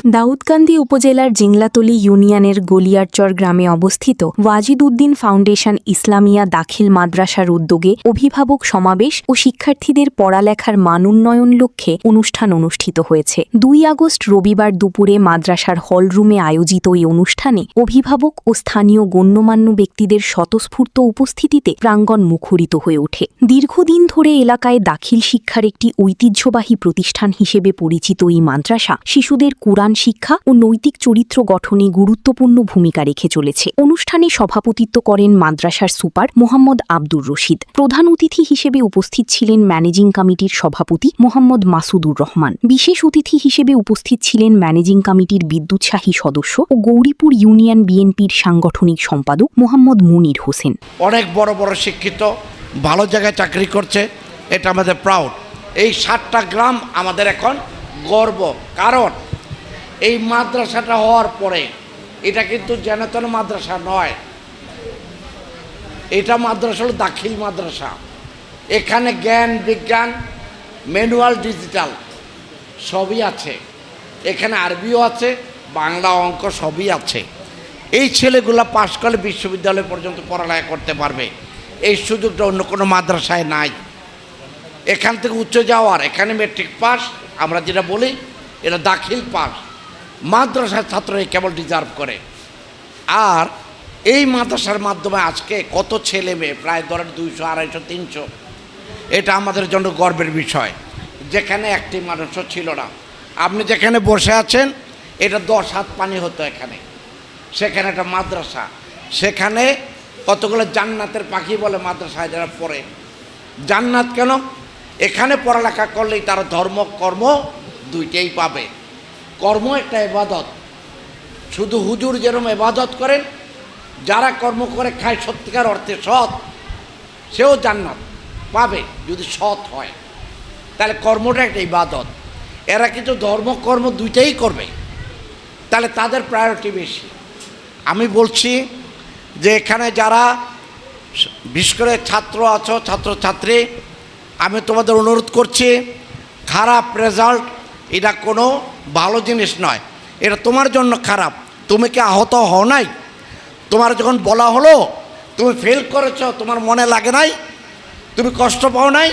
দাউদকান্দি উপজেলার জিংলাতলী ইউনিয়নের গলিয়ারচর গ্রামে অবস্থিত ওয়াজিদ উদ্দিন ফাউন্ডেশন ইসলামিয়া দাখিল মাদ্রাসার উদ্যোগে অভিভাবক সমাবেশ ও শিক্ষার্থীদের পড়ালেখার মান উন্নয়ন লক্ষ্যে অনুষ্ঠান অনুষ্ঠিত হয়েছে। ২ আগস্ট রবিবার দুপুরে মাদ্রাসার হলরুমে আয়োজিত এই অনুষ্ঠানে অভিভাবক ও স্থানীয় গণ্যমান্য ব্যক্তিদের স্বতঃস্ফূর্ত উপস্থিতিতে প্রাঙ্গণ মুখরিত হয়ে ওঠে। দীর্ঘদিন ধরে এলাকায় দাখিল শিক্ষার একটি ঐতিহ্যবাহী প্রতিষ্ঠান হিসেবে পরিচিত এই মাদ্রাসা শিশুদের কুরআন শিক্ষা ও নৈতিক চরিত্র গঠনে গুরুত্বপূর্ণ ভূমিকা রেখে চলেছে। অনুষ্ঠানে সভাপতিত্ব করেন মাদ্রাসার সুপার মোহাম্মদ আব্দুর রশিদ। প্রধান অতিথি হিসেবে উপস্থিত ছিলেন ম্যানেজিং কমিটির সভাপতি মোহাম্মদ মাসুদুর রহমান। বিশেষ অতিথি হিসেবে উপস্থিত ছিলেন ম্যানেজিং কমিটির বিদ্যুৎসাহী সদস্য ও গৌরীপুর ইউনিয়ন বিএনপির সাংগঠনিক সম্পাদক মোহাম্মদ মুনির হোসেন। অনেক বড় বড় শিক্ষিত ভালো জায়গায় চাকরি করছে, এটা আমাদের প্রাউড। এই 7টা গ্রাম আমাদের এখন গর্ব, কারণ এই মাদ্রাসাটা হওয়ার পরে এটা কিন্তু যেন মাদ্রাসা নয়, এটা মাদ্রাসা হলো দাখিল মাদ্রাসা। এখানে জ্ঞান বিজ্ঞান ম্যানুয়াল ডিজিটাল সবই আছে, এখানে আরবিও আছে, বাংলা অঙ্ক সবই আছে। এই ছেলেগুলা পাশ করলে বিশ্ববিদ্যালয় পর্যন্ত পড়ালেখা করতে পারবে, এই সুযোগটা অন্য কোনো মাদ্রাসায় নাই। এখান থেকে উচ্চ যাওয়ার, এখানে মেট্রিক পাস আমরা যেটা বলি এটা দাখিল পাস, মাদ্রাসার ছাত্রই কেবল ডিজার্ভ করে। আর এই মাদ্রাসার মাধ্যমে আজকে কত ছেলে মেয়ে, প্রায় ধরেন 200, 250, 300, এটা আমাদের জন্য গর্বের বিষয়। যেখানে একটি মানুষও ছিল না, আপনি যেখানে বসে আছেন এটা 10 হাত পানি হতো এখানে, সেখানে একটা মাদ্রাসা, সেখানে কতগুলো জান্নাতের পাখি বলে মাদ্রাসায় যারা পড়ে। জান্নাত কেন? এখানে পড়ালেখা করলেই তারা ধর্ম কর্ম দুইটাই পাবে। কর্ম একটা ইবাদত, শুধু হুজুর যেরকম ইবাদত করেন, যারা কর্ম করে খায় সত্যিকার অর্থে সৎ, সেও জান্নাত পাবে যদি সৎ হয়। তাহলে কর্মটা একটা ইবাদত। এরা কিন্তু ধর্ম কর্ম দুইটাই করবে, তাহলে তাদের প্রায়োরিটি বেশি। আমি বলছি যে এখানে যারা বিশেষ করে ছাত্র আছো, ছাত্রছাত্রী, আমি তোমাদের অনুরোধ করছি, খারাপ রেজাল্ট এটা কোনো ভালো জিনিস নয়, এটা তোমার জন্য খারাপ। তুমি কি আহত হও নাই? তোমার যখন বলা হলো তুমি ফেল করেছ, তোমার মনে লাগে নাই? তুমি কষ্ট পাও নাই?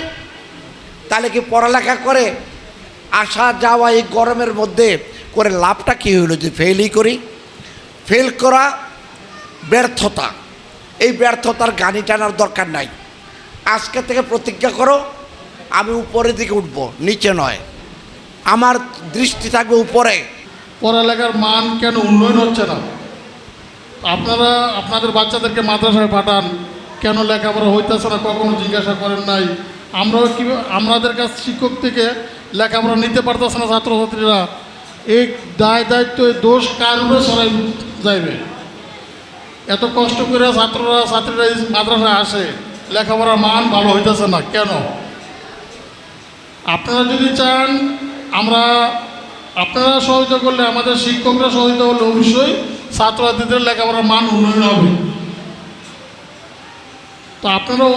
তাহলে কি পড়ালেখা করে আসা যাওয়া এই গরমের মধ্যে করে লাভটা কী হইল? যে ফেলই করি। ফেল করা ব্যর্থতা, এই ব্যর্থতার গানি টানার দরকার নাই। আজকে থেকে প্রতিজ্ঞা করো, আমি উপরের দিকে উঠব, নিচে নয়, আমার দৃষ্টি থাকবে উপরে। পড়ালেখার মান কেন উন্নয়ন হচ্ছে না? আপনারা আপনাদের বাচ্চাদেরকে মাদ্রাসায় পাঠান, কেন লেখাপড়া হইতেছে না কখনো জিজ্ঞাসা করেন নাই? আমরাও কি আমাদের কাছ শিক্ষক থেকে লেখাপড়া নিতে পারতেছে না ছাত্রছাত্রীরা? এই দায়িত্ব দোষ কার উপরে সরাই যাইবে? এত কষ্ট করে ছাত্রীরা মাদ্রাসায় আসে, লেখাপড়ার মান ভালো হইতেছে না কেন? আপনারা যদি চান, আপনারা সহযোগিতা করলে, আমাদের শিক্ষকরা সহযোগিতা করলে অবশ্যই ছাত্রছাত্রীদের লেখাপড়ার মান উন্নয়ন হবে। তো আপনারাও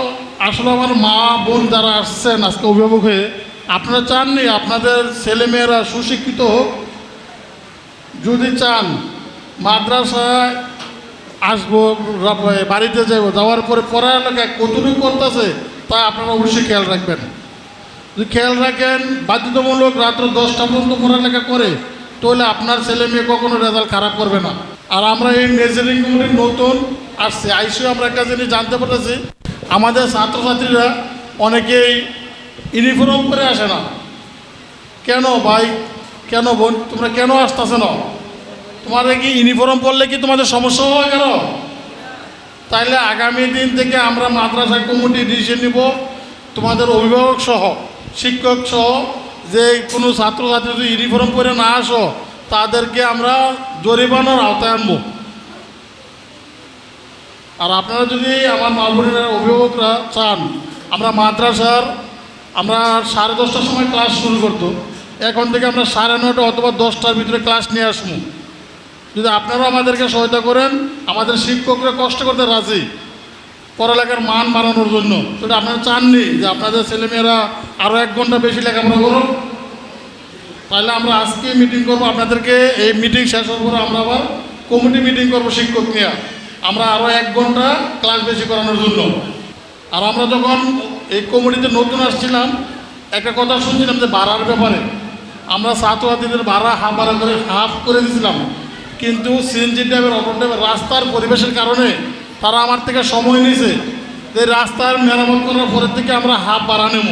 আসলে আমার মা বোন যারা আসছেন আজকে অভিভাবক হয়ে, আপনারা চাননি আপনাদের ছেলেমেয়েরা সুশিক্ষিত হোক? যদি চান মাদ্রাসায় আসবো, বাড়িতে যাবো, যাওয়ার পরে পড়ালেখা কতটুকু করতেছে তা আপনারা অবশ্যই খেয়াল রাখবেন। যদি খেয়াল রাখেন, বাধ্যতামূলক রাত্র 10টা পর্যন্ত পড়ালেখা করে, তাহলে আপনার ছেলে মেয়ে কখনো রেজাল্ট খারাপ করবে না। আর আমরা এই মেজারিং কমিটি নতুন আসছে, আইসিও আমরা একটা জিনিস জানতে পারতেছি, আমাদের ছাত্রছাত্রীরা অনেকেই ইউনিফর্ম করে আসে না। কেন ভাই, কেন বোন, তোমরা কেন আসতেছে না? তোমাদের কি ইউনিফর্ম পরলে কি তোমাদের সমস্যা হয় কেন? তাইলে আগামী দিন থেকে আমরা মাদ্রাসা কমিটি ডিসিশন নিব, তোমাদের অভিভাবক সহ শিক্ষক সহ, যে কোনো ছাত্রছাত্রী যদি ইউনিফর্ম পরে না আসো তাদেরকে আমরা জরিমানার আওতায় আনবো। আর আপনারা যদি আমার মা বোনেরা অভিভাবকরা চান, আমরা মাদ্রাসার 10:30টার সময় ক্লাস শুরু করতো, এখন থেকে আমরা 9:30 অথবা 10টার ভিতরে ক্লাস নিয়ে আসবো। যদি আপনারাও আমাদেরকে সহায়তা করেন, আমাদের শিক্ষকরা কষ্ট করতে রাজি পড়ালেখার মান বাড়ানোর জন্য, সেটা আপনারা চাননি যে আপনাদের ছেলেমেয়েরা আরও 1 ঘন্টা বেশি লেখাপড়া করুন? তাহলে আমরা আজকে মিটিং করব আপনাদেরকে। এই মিটিং শেষ হওয়ার পর আমরা আবার কমিটি মিটিং করব শিক্ষক নিয়ে, আমরা আরও 1 ঘন্টা ক্লাস বেশি করানোর জন্য। আর আমরা যখন এই কমিটিতে নতুন আসছিলাম একটা কথা শুনছিলাম যে ভাড়ার ব্যাপারে, আমরা ছাত্রছাত্রীদের ভাড়া হাফ করে দিয়েছিলাম, কিন্তু সিএনজি ড্রাইভার, অটো ড্রাইভার রাস্তার পরিবেশের কারণে তারা আমার থেকে সময় নিয়েছে যে রাস্তার মেরামত করার পরের থেকে আমরা হাফ ভাড়া নেব।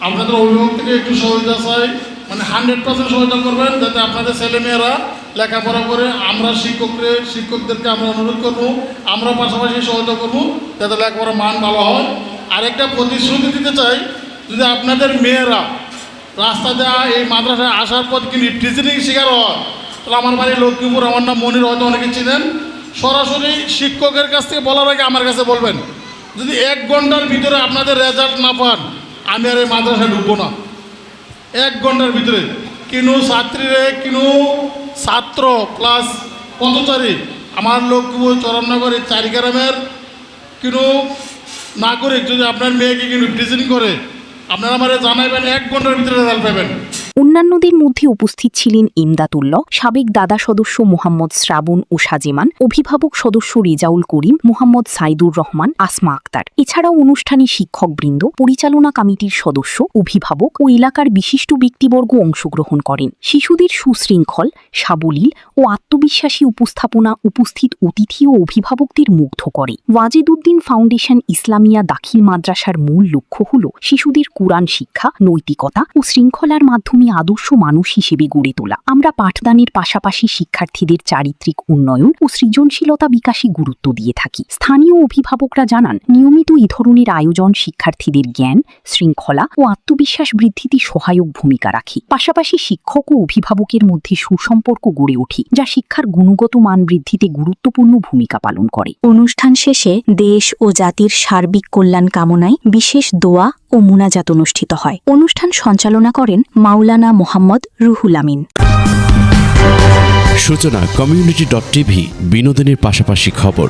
আপনাদের অভিভাবক থেকে একটু সহযোগিতা চাই, মানে 100% সহযোগিতা করবেন যাতে আপনাদের ছেলেমেয়েরা লেখাপড়া করে। আমরা শিক্ষকদেরকে আমরা অনুরোধ করবো, আমরা পাশাপাশি সহযোগিতা করবো যাতে লেখাপড়ার মান ভালো হয়। আরেকটা প্রতিশ্রুতি দিতে চাই, যদি আপনাদের মেয়েরা রাস্তা দেওয়া এই মাদ্রাসায় আসার পর কিন্তু টিচিং শিকার হয়, তাহলে আমার বাড়ি লক্ষ্মীপুর, আমার নাম মনির, হয়তো অনেকে চিনেন, সরাসরি শিক্ষকের কাছ থেকে বলার আগে আমার কাছে বলবেন। যদি 1 ঘন্টার ভিতরে আপনাদের রেজাল্ট না পান, আমি আর এই মাদ্রাসায় ঢুকবো না। 1 ঘন্টার ভিতরে ছাত্র প্লাস পথচারী আমার লক্ষ্মীপুর চরণনগর এই 4 গ্রামের নাগরিক যদি আপনার মেয়েকে টিচিং করে, আপনারা আমার জানাইবেন, 1 ঘন্টার ভিতরে রেজাল্ট পাবেন। অন্যান্যদের মধ্যে উপস্থিত ছিলেন ইমদাদুল্লাহ, সাবেক দাদা সদস্য মোহাম্মদ শ্রাবণ ও সাজেমান, অভিভাবক সদস্য রেজাউল করিম, মোহাম্মদ সাইদুর রহমান, আসমা আক্তার। এছাড়াও অনুষ্ঠানে শিক্ষকবৃন্দ, পরিচালনা কমিটির সদস্য, অভিভাবক ও এলাকার বিশিষ্ট ব্যক্তিবর্গ অংশগ্রহণ করেন। শিশুদের সুশৃঙ্খল, সাবলীল ও আত্মবিশ্বাসী উপস্থাপনা উপস্থিত অতিথি ও অভিভাবকদের মুগ্ধ করে। ওয়াজিদউদ্দিন ফাউন্ডেশন ইসলামিয়া দাখিল মাদ্রাসার মূল লক্ষ্য হল শিশুদের কুরআন শিক্ষা, নৈতিকতা ও শৃঙ্খলার মাধ্যমে আদর্শ মানুষ হিসেবে গড়ে তোলা। আমরা পাঠদানের পাশাপাশি শিক্ষার্থীদের চারিত্রিক উন্নয়ন ও সৃজনশীলতা বিকাশে গুরুত্ব দিয়ে থাকি। স্থানীয় অভিভাবকরা জানান, নিয়মিত এই ধরনের আয়োজন শিক্ষার্থীদের জ্ঞান, শৃঙ্খলা ও আত্মবিশ্বাস বৃদ্ধিতে সহায়ক ভূমিকা রাখে। পাশাপাশি শিক্ষক ও অভিভাবকের মধ্যে সুসম্পর্ক গড়ে ওঠে, যা শিক্ষার গুণগত মান বৃদ্ধিতে গুরুত্বপূর্ণ ভূমিকা পালন করে। অনুষ্ঠান শেষে দেশ ও জাতির সার্বিক কল্যাণ কামনায় বিশেষ দোয়া ও মুনাজাত অনুষ্ঠিত হয়। অনুষ্ঠান সঞ্চালনা করেন মাওলানা মোহাম্মদ রুহুল আমিন। সূচনা community.tv, বিনোদনের পাশাপাশি খবর।